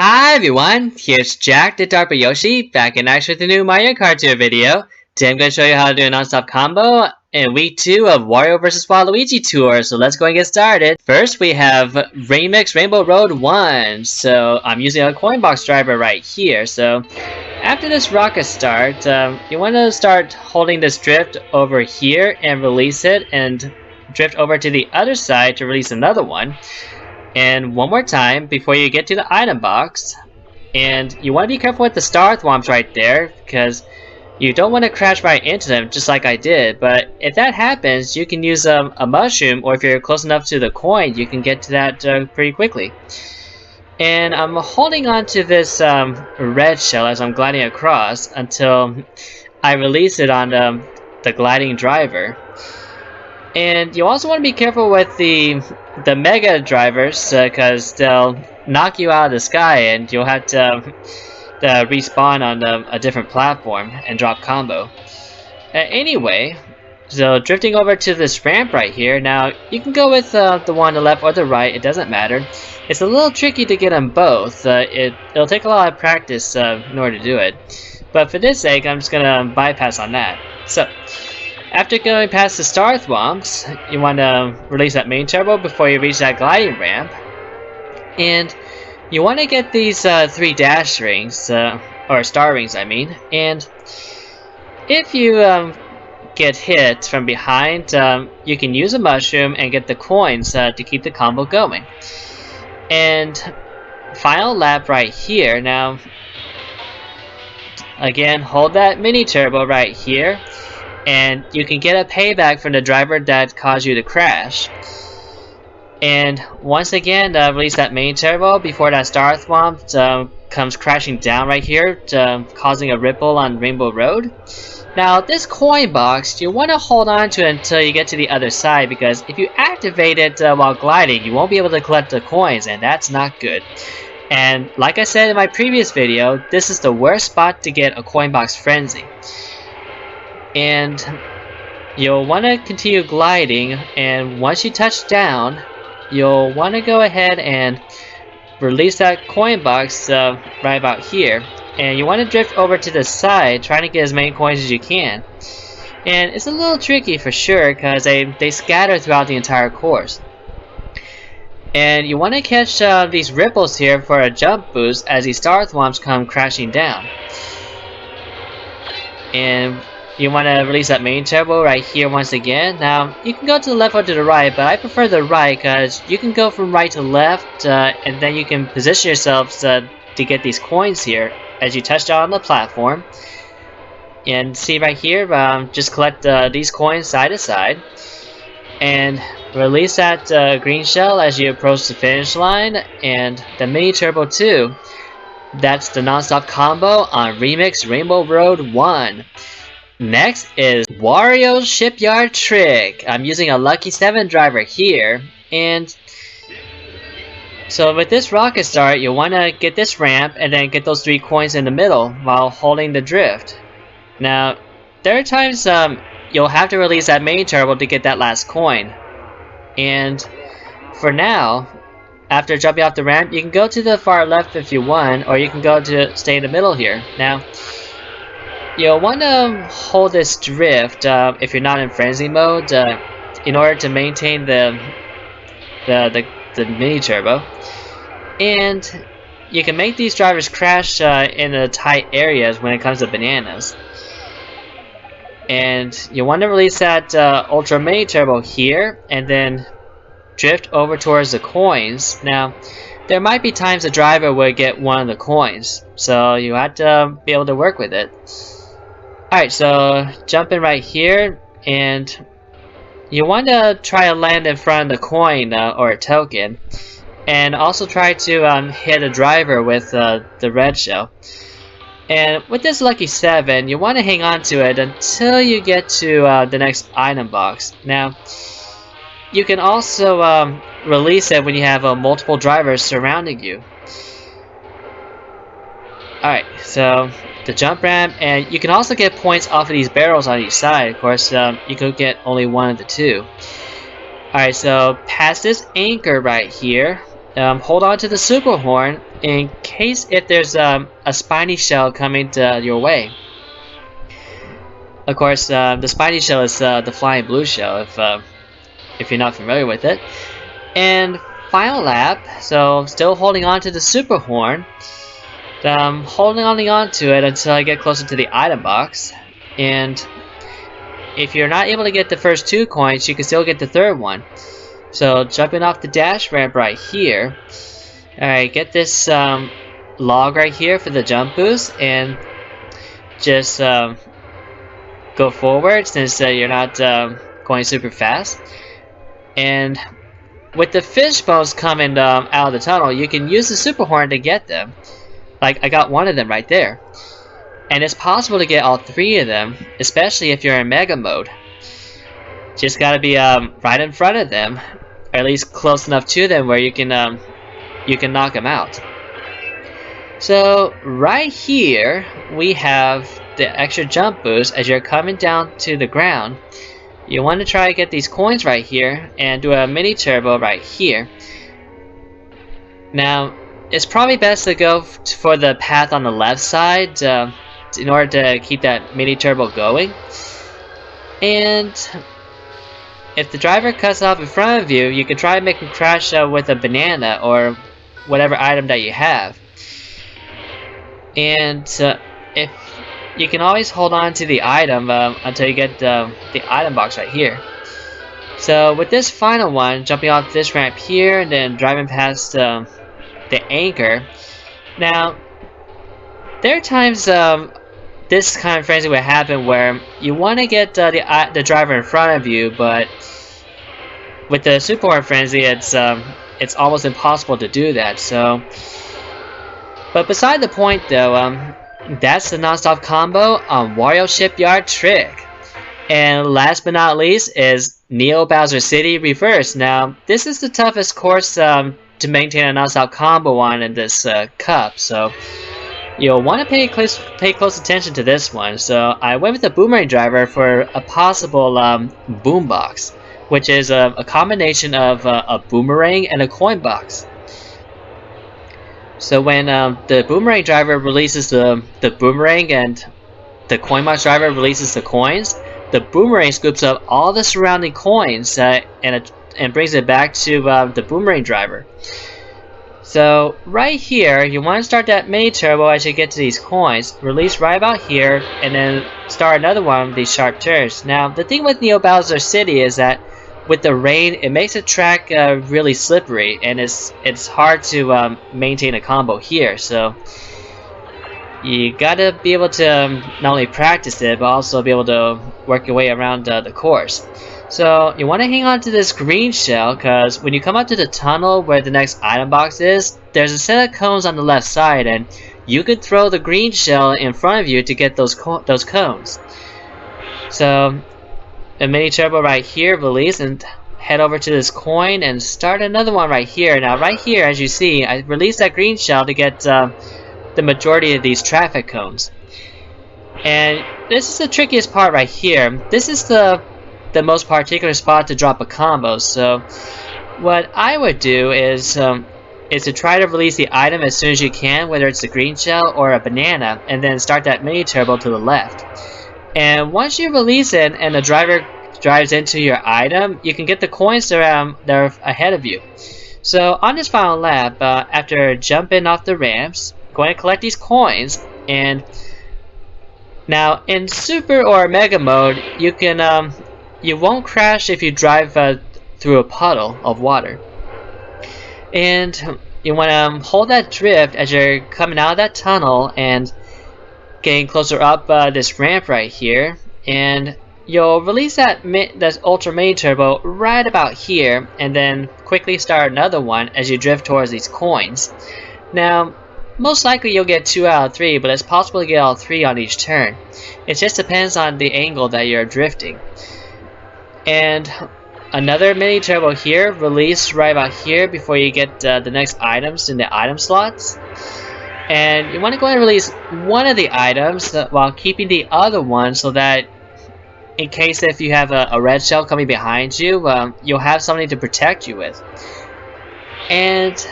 Hi everyone, here's Jack the Darpa Yoshi back in action with the new Mario Kart Tour video. Today I'm going to show you how to do a non-stop combo in week 2 of Wario vs Waluigi Tour. So let's go and get started. First we have Remix Rainbow Road 1. So I'm using a coin box driver right here. So after this rocket start, you want to start holding this drift over here and release it, and drift over to the other side to release another one. And one more time before you get to the item box. And you want to be careful with the star thwomps right there, because you don't want to crash right into them just like I did. But if that happens, you can use a mushroom, or if you're close enough to the coin, you can get to that pretty quickly. And I'm holding on to this red shell as I'm gliding across until I release it on the gliding driver. And you also want to be careful with the mega drivers, because they'll knock you out of the sky and you'll have to respawn on a different platform and drop combo. Anyway, so drifting over to this ramp right here. Now you can go with the one on the left or the right, it doesn't matter. It's a little tricky to get them both. It'll take a lot of practice in order to do it. But for this sake, I'm just going to bypass on that. So after going past the star thwomps, you want to release that main turbo before you reach that gliding ramp. And you want to get these 3 dash rings, or star rings I mean. And if you get hit from behind, you can use a mushroom and get the coins to keep the combo going. And final lap right here. Now, again, hold that mini turbo right here, and you can get a payback from the driver that caused you to crash. And once again, release that main turbo before that star thwomp comes crashing down right here, causing a ripple on Rainbow Road. Now this coin box, you want to hold on to it until you get to the other side, because if you activate it while gliding, you won't be able to collect the coins, and that's not good. And like I said in my previous video, this is the worst spot to get a coin box frenzy. And you'll want to continue gliding, and once you touch down, you'll want to go ahead and release that coin box right about here. And you want to drift over to the side, trying to get as many coins as you can. And it's a little tricky for sure, because they scatter throughout the entire course. And you want to catch these ripples here for a jump boost as these star thwomps come crashing down. And you want to release that main turbo right here once again. Now, you can go to the left or to the right, but I prefer the right, because you can go from right to left, and then you can position yourselves to get these coins here as you touch down on the platform. And see right here, just collect these coins side to side. And release that green shell as you approach the finish line. And the mini turbo 2. That's the non-stop combo on Remix Rainbow Road 1. Next is Wario's Shipyard Trick. I'm using a Lucky 7 driver here, and so with this rocket start, you want to get this ramp and then get those 3 coins in the middle while holding the drift. Now, there are times you'll have to release that main turbo to get that last coin. And for now, after jumping off the ramp, you can go to the far left if you want, or you can go to stay in the middle here. Now, you'll want to hold this drift if you're not in frenzy mode in order to maintain the mini turbo. And you can make these drivers crash in the tight areas when it comes to bananas. And you want to release that ultra mini turbo here, and then drift over towards the coins. Now, there might be times the driver would get one of the coins, so you have to be able to work with it. Alright, so jump in right here, and you want to try to land in front of the coin or a token, and also try to hit a driver with the red shell. And with this Lucky 7, you want to hang on to it until you get to the next item box. Now, you can also release it when you have multiple drivers surrounding you. Alright, so the jump ramp, and you can also get points off of these barrels on each side. Of course, you could get only one of the 2. Alright, so past this anchor right here, hold on to the super horn in case if there's a spiny shell coming your way. Of course, the spiny shell is the flying blue shell if you're not familiar with it. And final lap, so still holding on to the super horn. Holding on to it until I get closer to the item box. And if you're not able to get the first 2 coins, you can still get the third one. So jumping off the dash ramp right here. Alright, get this log right here for the jump boost, and just go forward since you're not going super fast. And with the fish bones coming out of the tunnel, you can use the super horn to get them. Like, I got one of them right there. And it's possible to get all 3 of them, especially if you're in mega mode. Just gotta be right in front of them, or at least close enough to them where you can knock them out. So right here we have the extra jump boost as you're coming down to the ground. You want to try to get these coins right here and do a mini turbo right here. Now it's probably best to go for the path on the left side in order to keep that mini turbo going. And if the driver cuts off in front of you, you can try to make him crash with a banana or whatever item that you have. And if you can always hold on to the item until you get the item box right here. So with this final one, jumping off this ramp here and then driving past the anchor. Now, there are times this kind of frenzy would happen where you want to get the driver in front of you, but with the super horn frenzy, it's almost impossible to do that. So, but beside the point though, that's the non-stop combo on Wario Shipyard Trick. And last but not least is Neo Bowser City Reverse. Now, this is the toughest course to maintain a non-stop combo on in this cup, so you'll want to pay close attention to this one. So I went with the boomerang driver for a possible boombox, which is a combination of a boomerang and a coin box. So when the boomerang driver releases the boomerang and the coin box driver releases the coins, the boomerang scoops up all the surrounding coins and brings it back to the boomerang driver. So right here, you want to start that mini turbo as you get to these coins, release right about here, and then start another one with these sharp turns. Now the thing with Neo Bowser City is that with the rain, it makes the track really slippery, and it's hard to maintain a combo here. So you gotta be able to not only practice it, but also be able to work your way around the course. So you want to hang on to this green shell, because when you come up to the tunnel where the next item box is, there's a set of cones on the left side, and you could throw the green shell in front of you to get those cones. So a mini turbo right here, release, and head over to this coin and start another one right here. Now right here, as you see, I released that green shell to get the majority of these traffic cones. And this is the trickiest part right here. This is the most particular spot to drop a combo. So what I would do is to try to release the item as soon as you can, whether it's the green shell or a banana, and then start that mini turbo to the left. And once you release it and the driver drives into your item, you can get the coins that are ahead of you. So on this final lap, after jumping off the ramps, going to collect these coins. And now in super or mega mode, you can you won't crash if you drive through a puddle of water. And you want to hold that drift as you're coming out of that tunnel and getting closer up this ramp right here. And you'll release that ultra mini turbo right about here, and then quickly start another one as you drift towards these coins. Now, most likely you'll get 2 out of 3, but it's possible to get all 3 on each turn. It just depends on the angle that you're drifting. And another mini turbo here, release right about here before you get the next items in the item slots. And you want to go ahead and release one of the items while keeping the other one, so that in case if you have a red shell coming behind you, you'll have something to protect you with. And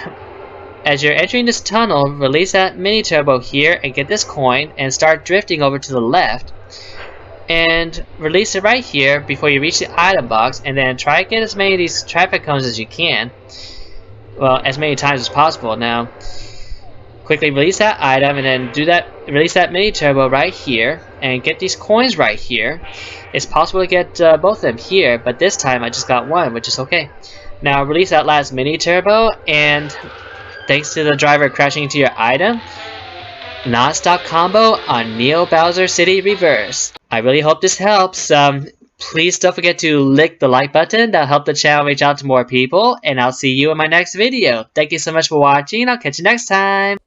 as you're entering this tunnel, release that mini turbo here and get this coin and start drifting over to the left. And release it right here before you reach the item box, and then try to get as many of these traffic cones as you can. Well, as many times as possible. Now, quickly release that item and then release that mini turbo right here and get these coins right here. It's possible to get both of them here, but this time I just got one, which is okay. Now release that last mini turbo, and thanks to the driver crashing into your item, non-stop combo on Neo Bowser City Reverse. I really hope this helps. Please don't forget to click the like button. That'll help the channel reach out to more people. And I'll see you in my next video. Thank you so much for watching. I'll catch you next time.